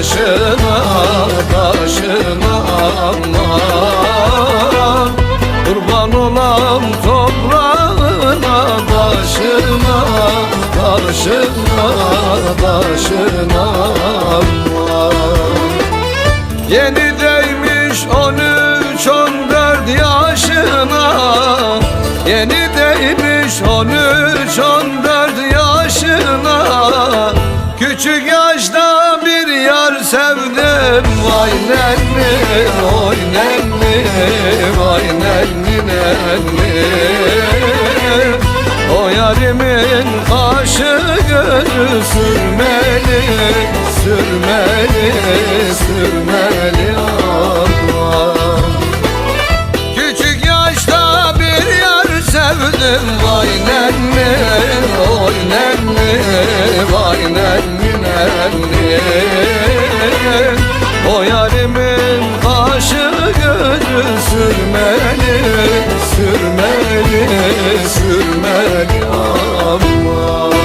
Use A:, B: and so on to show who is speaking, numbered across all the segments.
A: taşına, taşına aman. Kurban olam toprağına, taşına, taşına, taşına aman. Yeni değmiş 13-14 yaşına, yeni değmiş 13-14 yaşına. Küçük yaşta bir yar sevdim, vay nenni, oy nenni, vay nenni nenni. O yarimin kaşı gözü sürmeli, sürmeli, sürmeli aman. Küçük yaşta bir yar sevdim, vay nenni, oy nenni, vay nenni nenni. O yarimin kaşı gözü sürmeli, sürmeli, sürmeli aman.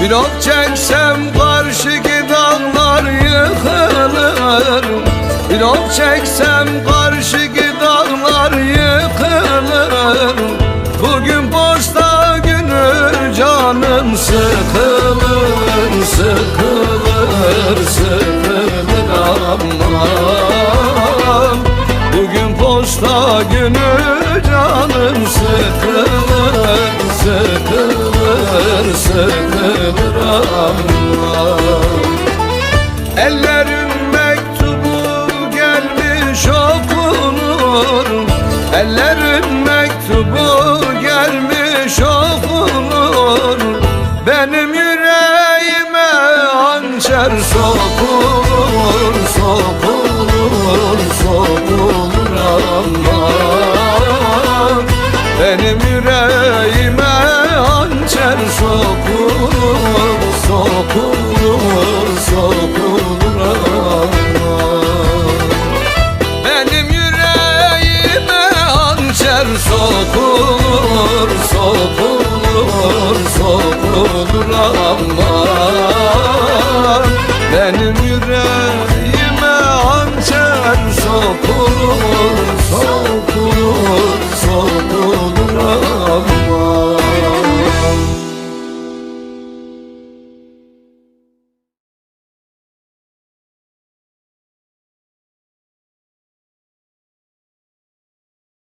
A: Bir ok çeksem karşıki dağlar yıkılır, bir ok çeksem karşıki dağlar yıkılır. Bugün posta günü canım sıkılır, sıkılır, sıkılır aman. Bugün posta günü canım sıkılır, sıkılır, sıkılır aman. Ellerim